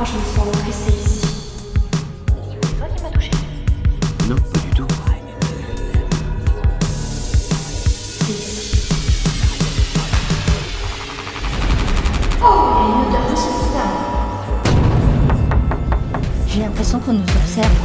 Oh, je me sens oppressée ici. C'est toi qui m'as touché. Non, pas du tout. C'est ici. Oh, il y a une odeur insupportable. J'ai l'impression qu'on nous observe.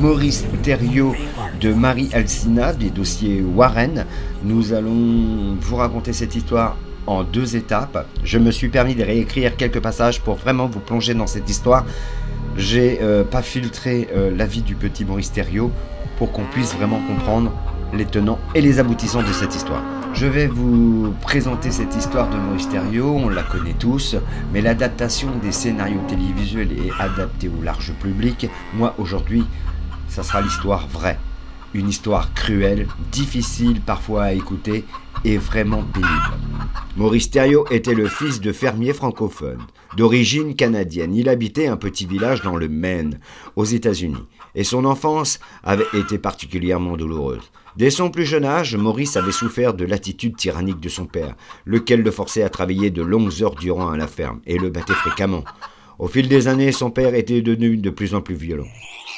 Maurice Thériault de Marie Alsina, des dossiers Warren. Nous allons vous raconter cette histoire en 2 étapes. Je me suis permis de réécrire quelques passages pour vraiment vous plonger dans cette histoire. J'ai pas filtré l'avis du petit Maurice Thériault pour qu'on puisse vraiment comprendre les tenants et les aboutissants de cette histoire. Je vais vous présenter cette histoire de Maurice Thériault, on la connaît tous, mais l'adaptation des scénarios télévisuels est adaptée au large public. Moi, aujourd'hui, ça sera l'histoire vraie. Une histoire cruelle, difficile parfois à écouter et vraiment pénible. Maurice Thériault était le fils de fermiers francophones, d'origine canadienne. Il habitait un petit village dans le Maine, aux États-Unis, et son enfance avait été particulièrement douloureuse. Dès son plus jeune âge, Maurice avait souffert de l'attitude tyrannique de son père, lequel le forçait à travailler de longues heures durant à la ferme et le battait fréquemment. Au fil des années, son père était devenu de plus en plus violent.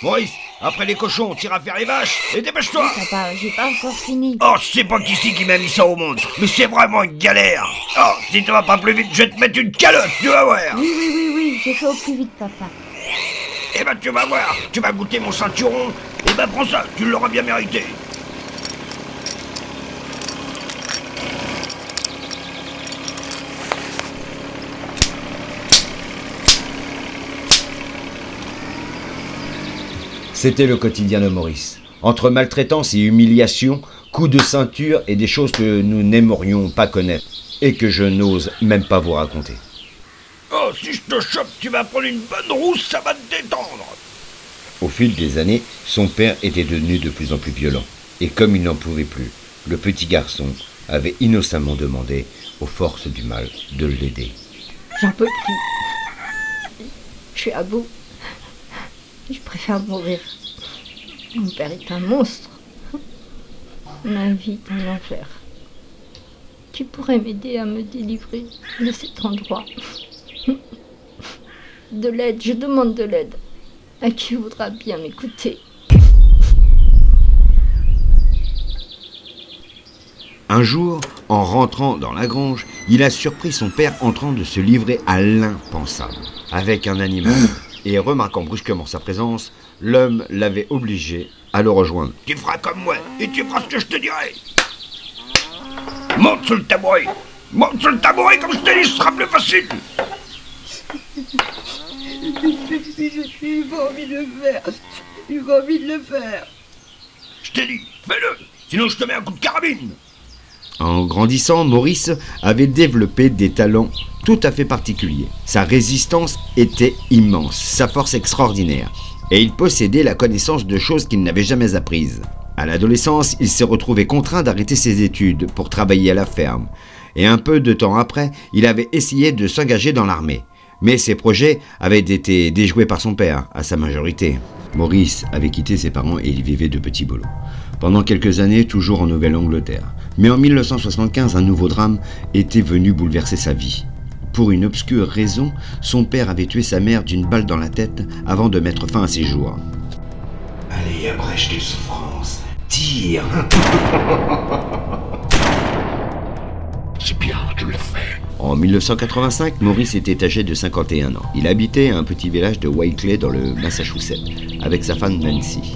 « Maurice, après les cochons, tire à faire les vaches et dépêche-toi !» Papa, j'ai pas encore fini. Oh, je sais pas qui c'est qui m'a mis ça au monde, mais c'est vraiment une galère. Oh, si tu vas pas plus vite, je vais te mettre une calotte, tu vas voir. Oui, j'ai fait au plus vite, papa. Eh ben, tu vas voir, tu vas goûter mon ceinturon. Eh ben, prends ça, tu l'auras bien mérité. C'était le quotidien de Maurice. Entre maltraitance et humiliation, coups de ceinture et des choses que nous n'aimerions pas connaître et que je n'ose même pas vous raconter. Oh, si je te chope, tu vas prendre une bonne rousse, ça va te détendre. Au fil des années, son père était devenu de plus en plus violent. Et comme il n'en pouvait plus, le petit garçon avait innocemment demandé aux forces du mal de l'aider. J'en peux plus. Je suis à bout. Je préfère mourir. Mon père est un monstre. Ma vie est un enfer. Tu pourrais m'aider à me délivrer de cet endroit. De l'aide, je demande de l'aide. À qui voudra bien m'écouter. Un jour, en rentrant dans la grange, il a surpris son père en train de se livrer à l'impensable avec un animal. Et remarquant brusquement sa présence, l'homme l'avait obligé à le rejoindre. « Tu feras comme moi, et tu feras ce que je te dirai. Monte sur le tabouret. Monte sur le tabouret, comme je te dis, ce sera plus facile. » J'ai pas envie de le faire. J'ai pas envie de le faire. Je t'ai dit, fais-le, sinon je te mets un coup de carabine. En grandissant, Maurice avait développé des talents tout à fait particuliers. Sa résistance était immense, sa force extraordinaire. Et il possédait la connaissance de choses qu'il n'avait jamais apprises. À l'adolescence, il s'est retrouvé contraint d'arrêter ses études pour travailler à la ferme. Et un peu de temps après, il avait essayé de s'engager dans l'armée. Mais ses projets avaient été déjoués par son père, à sa majorité. Maurice avait quitté ses parents et il vivait de petits boulots. Pendant quelques années, toujours en Nouvelle-Angleterre. Mais en 1975, un nouveau drame était venu bouleverser sa vie. Pour une obscure raison, son père avait tué sa mère d'une balle dans la tête avant de mettre fin à ses jours. Allez, abrège tes souffrances. Tire. C'est bien, tu le fais. En 1985, Maurice était âgé de 51 ans. Il habitait à un petit village de Wakeley dans le Massachusetts, avec sa femme Nancy.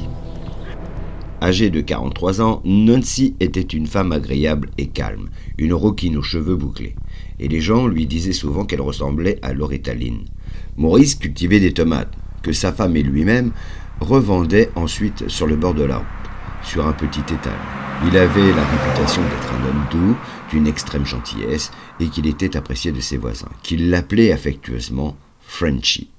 Âgée de 43 ans, Nancy était une femme agréable et calme, une rouquine aux cheveux bouclés. Et les gens lui disaient souvent qu'elle ressemblait à Loretta Lynn. Maurice cultivait des tomates, que sa femme et lui-même revendaient ensuite sur le bord de la route, sur un petit étal. Il avait la réputation d'être un homme doux, d'une extrême gentillesse, et qu'il était apprécié de ses voisins, qui l'appelaient affectueusement Frenchy,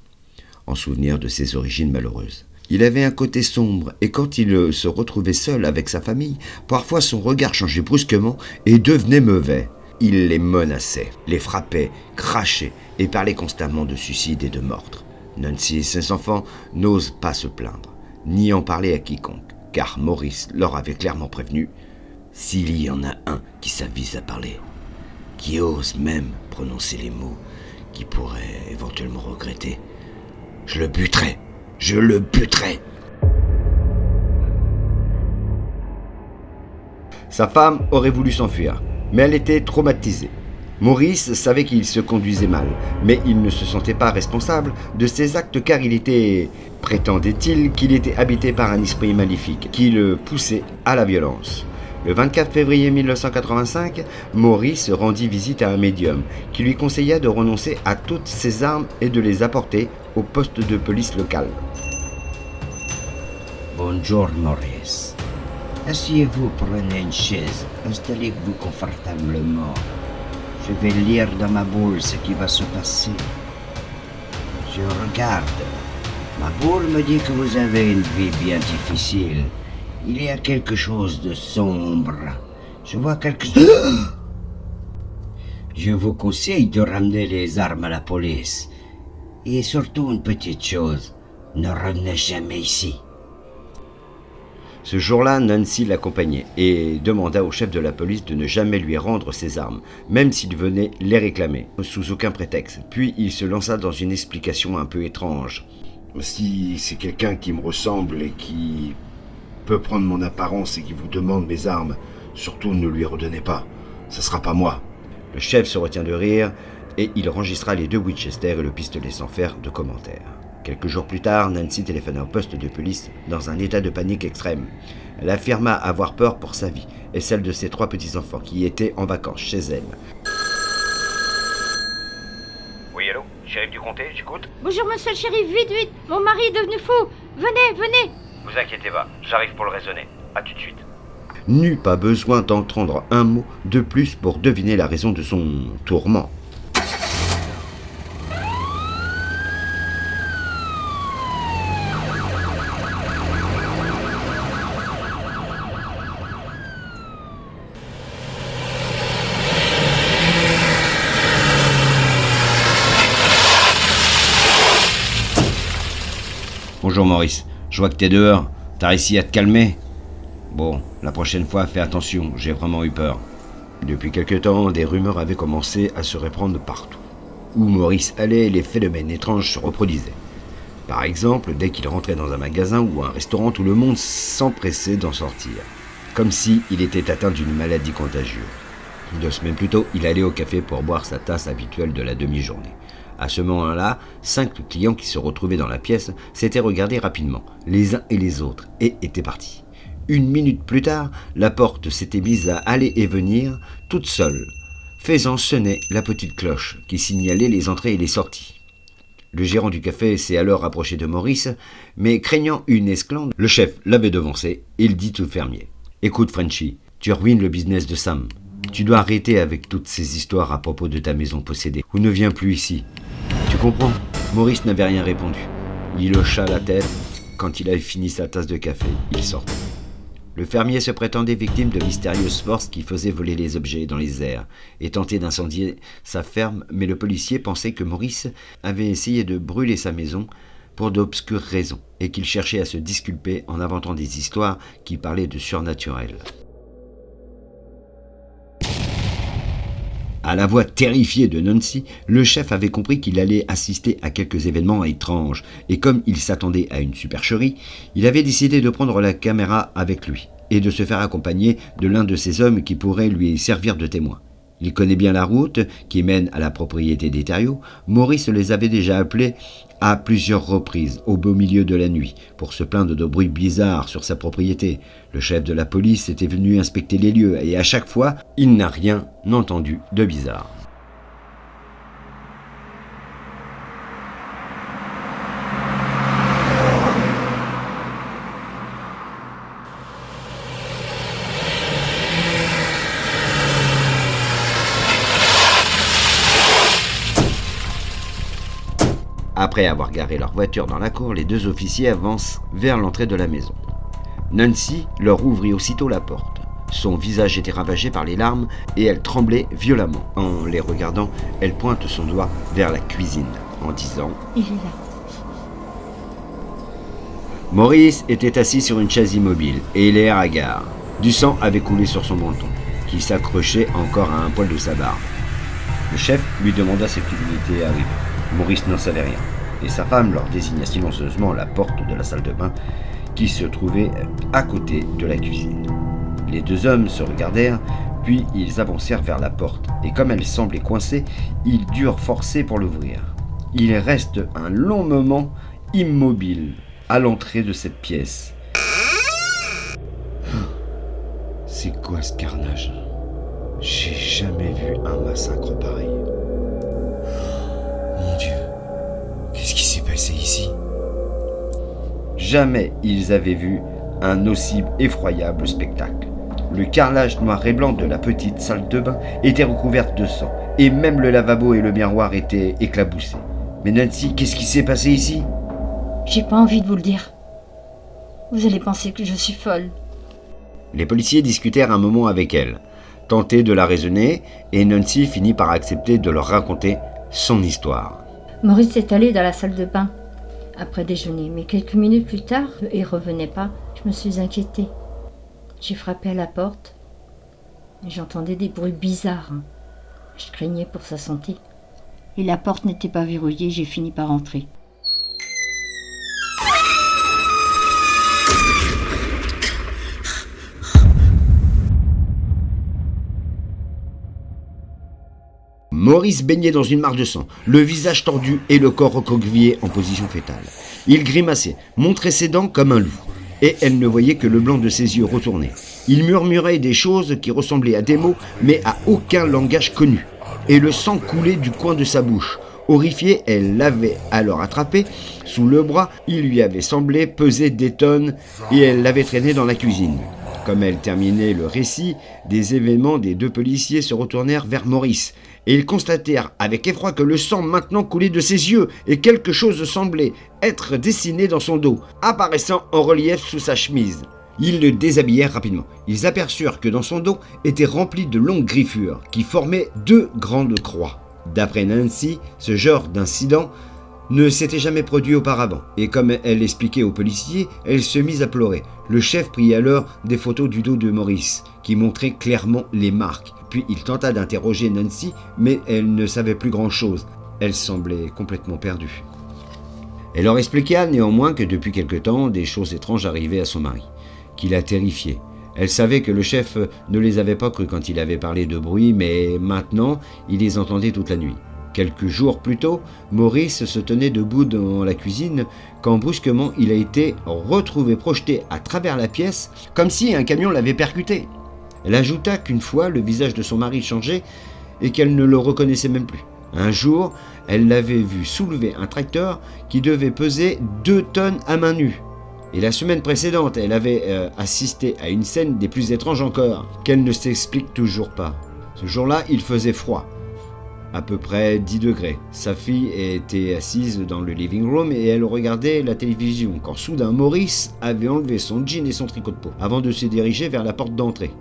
en souvenir de ses origines malheureuses. Il avait un côté sombre, et quand il se retrouvait seul avec sa famille, parfois son regard changeait brusquement et devenait mauvais. Il les menaçait, les frappait, crachait et parlait constamment de suicide et de meurtre. Nancy et ses enfants n'osent pas se plaindre. ni en parler à quiconque, car Maurice leur avait clairement prévenu « S'il y en a un qui s'avise à parler, qui ose même prononcer les mots qui pourrait éventuellement regretter, je le buterai, je le buterai !» Sa femme aurait voulu s'enfuir, mais elle était traumatisée. Maurice savait qu'il se conduisait mal, mais il ne se sentait pas responsable de ses actes car il était, prétendait-il, qu'il était habité par un esprit maléfique qui le poussait à la violence. Le 24 février 1985, Maurice rendit visite à un médium qui lui conseilla de renoncer à toutes ses armes et de les apporter au poste de police local. Bonjour Maurice. Asseyez-vous, prenez une chaise, installez-vous confortablement. Je vais lire dans ma boule ce qui va se passer. Je regarde. Ma boule me dit que vous avez une vie bien difficile. Il y a quelque chose de sombre. Je vois quelque chose... Je vous conseille de ramener les armes à la police. Et surtout une petite chose, ne revenez jamais ici. Ce jour-là, Nancy l'accompagnait et demanda au chef de la police de ne jamais lui rendre ses armes, même s'il venait les réclamer, sous aucun prétexte. Puis il se lança dans une explication un peu étrange. Si c'est quelqu'un qui me ressemble et qui peut prendre mon apparence et qui vous demande mes armes, surtout ne lui redonnez pas. Ça sera pas moi. Le chef se retient de rire et il enregistra les 2 Winchester et le pistolet sans faire de commentaires. Quelques jours plus tard, Nancy téléphona au poste de police dans un état de panique extrême. Elle affirma avoir peur pour sa vie et celle de ses 3 petits-enfants qui étaient en vacances chez elle. Oui, allô? Shérif du comté, j'écoute? Bonjour, monsieur le shérif, vite, vite. Mon mari est devenu fou. Venez, venez. Vous inquiétez pas, j'arrive pour le raisonner. À tout de suite. N'eut pas besoin d'entendre un mot de plus pour deviner la raison de son tourment. Bonjour Maurice, je vois que t'es dehors. T'as réussi à te calmer? Bon, la prochaine fois, fais attention, j'ai vraiment eu peur. Depuis quelque temps, des rumeurs avaient commencé à se répandre partout. Où Maurice allait, les phénomènes étranges se reproduisaient. Par exemple, dès qu'il rentrait dans un magasin ou un restaurant, tout le monde s'empressait d'en sortir. Comme s'il était atteint d'une maladie contagieuse. 2 semaines plus tôt, il allait au café pour boire sa tasse habituelle de la demi-journée. À ce moment-là, 5 clients qui se retrouvaient dans la pièce s'étaient regardés rapidement, les uns et les autres, et étaient partis. 1 minute plus tard, la porte s'était mise à aller et venir, toute seule, faisant sonner la petite cloche qui signalait les entrées et les sorties. Le gérant du café s'est alors approché de Maurice, mais craignant une esclandre, le chef l'avait devancé et il dit au fermier « Écoute Frenchy, tu ruines le business de Sam. Tu dois arrêter avec toutes ces histoires à propos de ta maison possédée, ou ne viens plus ici. Tu comprends ?» Maurice n'avait rien répondu. Il hocha la tête. Quand il avait fini sa tasse de café, il sortait. Le fermier se prétendait victime de mystérieuses forces qui faisaient voler les objets dans les airs et tentaient d'incendier sa ferme, mais le policier pensait que Maurice avait essayé de brûler sa maison pour d'obscures raisons et qu'il cherchait à se disculper en inventant des histoires qui parlaient de surnaturel. À la voix terrifiée de Nancy, le chef avait compris qu'il allait assister à quelques événements étranges, et comme il s'attendait à une supercherie, il avait décidé de prendre la caméra avec lui, et de se faire accompagner de l'un de ces hommes qui pourrait lui servir de témoin. Il connaît bien la route qui mène à la propriété des Thériault. Maurice les avait déjà appelés à plusieurs reprises, au beau milieu de la nuit, pour se plaindre de bruits bizarres sur sa propriété. Le chef de la police était venu inspecter les lieux, et à chaque fois, il n'a rien entendu de bizarre. Après avoir garé leur voiture dans la cour, les 2 officiers avancent vers l'entrée de la maison. Nancy leur ouvrit aussitôt la porte. Son visage était ravagé par les larmes et elle tremblait violemment. En les regardant, elle pointe son doigt vers la cuisine en disant « Il est là. Maurice était assis sur une chaise immobile et l'air hagard. Du sang avait coulé sur son menton, qui s'accrochait encore à un poil de sa barbe. Le chef lui demanda ce qu'il était arrivé. Maurice n'en savait rien, et sa femme leur désigna silencieusement la porte de la salle de bain qui se trouvait à côté de la cuisine. Les deux hommes se regardèrent, puis ils avancèrent vers la porte, et comme elle semblait coincée, ils durent forcer pour l'ouvrir. Il reste un long moment immobile à l'entrée de cette pièce. C'est quoi ce carnage? J'ai jamais vu un massacre pareil. Mon Dieu, qu'est-ce qui s'est passé ici? Jamais ils avaient vu un aussi effroyable spectacle. Le carrelage noir et blanc de la petite salle de bain était recouvert de sang, et même le lavabo et le miroir étaient éclaboussés. Mais Nancy, qu'est-ce qui s'est passé ici? J'ai pas envie de vous le dire. Vous allez penser que je suis folle. Les policiers discutèrent un moment avec elle, tentaient de la raisonner, et Nancy finit par accepter de leur raconter son histoire. Maurice est allé dans la salle de bain après déjeuner, mais quelques minutes plus tard, il revenait pas. Je me suis inquiétée. J'ai frappé à la porte et j'entendais des bruits bizarres. Je craignais pour sa santé. Et la porte n'était pas verrouillée, j'ai fini par entrer. Maurice baignait dans une mare de sang, le visage tordu et le corps recroquevillé en position fétale. Il grimaçait, montrait ses dents comme un loup, et elle ne voyait que le blanc de ses yeux retournés. Il murmurait des choses qui ressemblaient à des mots, mais à aucun langage connu, et le sang coulait du coin de sa bouche. Horrifiée, elle l'avait alors attrapé sous le bras, il lui avait semblé peser des tonnes, et elle l'avait traîné dans la cuisine. Comme elle terminait le récit des événements, des deux policiers se retournèrent vers Maurice, et ils constatèrent avec effroi que le sang maintenant coulait de ses yeux, et quelque chose semblait être dessiné dans son dos, apparaissant en relief sous sa chemise. Ils le déshabillèrent rapidement. Ils aperçurent que dans son dos était rempli de longues griffures, qui formaient 2 grandes croix. D'après Nancy, ce genre d'incident ne s'était jamais produit auparavant, et comme elle expliquait aux policiers, elle se mit à pleurer. Le chef prit alors des photos du dos de Maurice, qui montraient clairement les marques. Puis il tenta d'interroger Nancy, mais elle ne savait plus grand-chose. Elle semblait complètement perdue. Elle leur expliqua néanmoins que depuis quelque temps, des choses étranges arrivaient à son mari, qui la terrifiait. Elle savait que le chef ne les avait pas crues quand il avait parlé de bruit, mais maintenant, il les entendait toute la nuit. Quelques jours plus tôt, Maurice se tenait debout dans la cuisine quand brusquement il a été retrouvé projeté à travers la pièce comme si un camion l'avait percuté. Elle ajouta qu'une fois, le visage de son mari changeait et qu'elle ne le reconnaissait même plus. Un jour, elle l'avait vu soulever un tracteur qui devait peser 2 tonnes à main nue. Et la semaine précédente, elle avait assisté à une scène des plus étranges encore, qu'elle ne s'explique toujours pas. Ce jour-là, il faisait froid. À peu près 10 degrés. Sa fille était assise dans le living room et elle regardait la télévision quand soudain Maurice avait enlevé son jean et son tricot de peau avant de se diriger vers la porte d'entrée.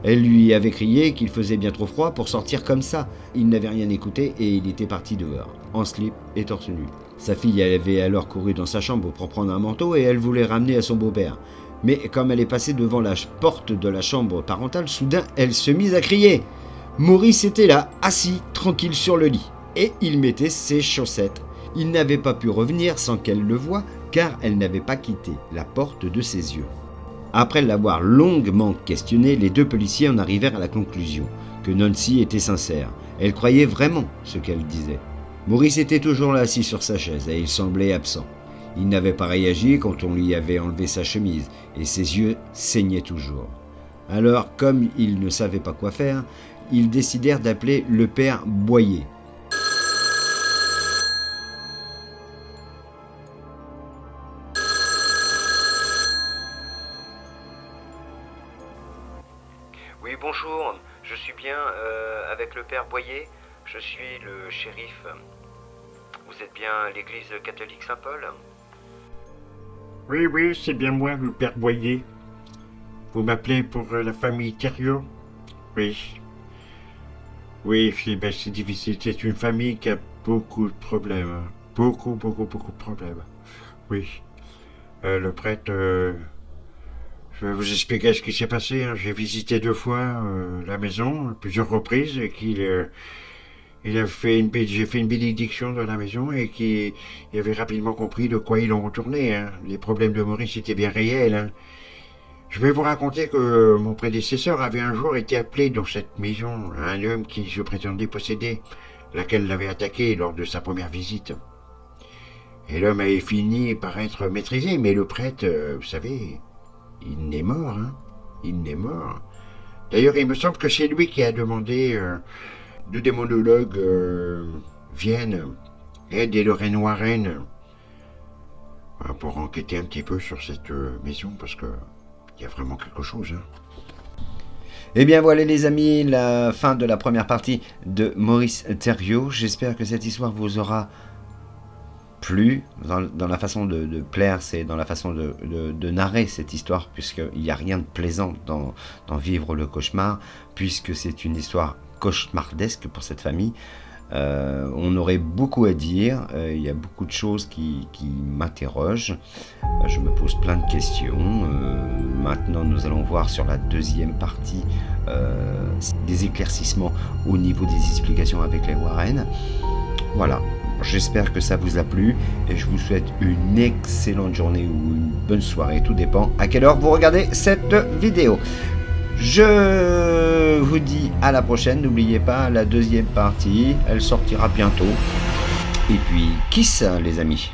Elle lui avait crié qu'il faisait bien trop froid pour sortir comme ça. Il n'avait rien écouté et il était parti dehors, en slip et torse nu. Sa fille avait alors couru dans sa chambre pour prendre un manteau et elle voulait ramener à son beau-père. Mais comme elle est passée devant la porte de la chambre parentale, soudain elle se mit à crier. Maurice était là, assis, tranquille sur le lit, et il mettait ses chaussettes. Il n'avait pas pu revenir sans qu'elle le voie, car elle n'avait pas quitté la porte de ses yeux. Après l'avoir longuement questionné, les 2 policiers en arrivèrent à la conclusion que Nancy était sincère. Elle croyait vraiment ce qu'elle disait. Maurice était toujours là assis sur sa chaise, et il semblait absent. Il n'avait pas réagi quand on lui avait enlevé sa chemise, et ses yeux saignaient toujours. Alors, comme ils ne savaient pas quoi faire, ils décidèrent d'appeler le père Boyer. Oui, bonjour, je suis bien avec le père Boyer. Je suis le shérif. Vous êtes bien à l'église catholique Saint-Paul? Oui, c'est bien moi, le père Boyer. Vous m'appelez pour la famille Thériault? Oui. Oui, c'est difficile. C'est une famille qui a beaucoup de problèmes. Beaucoup de problèmes. Oui. Le prêtre, je vais vous expliquer ce qui s'est passé. Hein. J'ai visité 2 fois la maison, à plusieurs reprises, et j'ai fait une bénédiction dans la maison et qu'il avait rapidement compris de quoi ils l'ont retourné. Hein. Les problèmes de Maurice étaient bien réels. Hein. Je vais vous raconter que mon prédécesseur avait un jour été appelé dans cette maison un homme qui se prétendait posséder, laquelle l'avait attaqué lors de sa première visite. Et l'homme avait fini par être maîtrisé, mais le prêtre, vous savez, il n'est mort, hein. Il n'est mort. D'ailleurs, il me semble que c'est lui qui a demandé deux démonologues viennent, Ed et Lorraine Warren, pour enquêter un petit peu sur cette maison, parce que il y a vraiment quelque chose. Hein. Eh bien voilà les amis, la fin de la première partie de Maurice Thériault. J'espère que cette histoire vous aura plu dans la façon de plaire, c'est dans la façon de narrer cette histoire, puisqu'il n'y a rien de plaisant dans vivre le cauchemar, puisque c'est une histoire cauchemardesque pour cette famille. On aurait beaucoup à dire, il y a beaucoup de choses qui m'interrogent, je me pose plein de questions. Maintenant nous allons voir sur la deuxième partie des éclaircissements au niveau des explications avec les Warren. Voilà, j'espère que ça vous a plu et je vous souhaite une excellente journée ou une bonne soirée, tout dépend à quelle heure vous regardez cette vidéo. Je vous dis à la prochaine, n'oubliez pas la deuxième partie, elle sortira bientôt. Et puis, kiss les amis.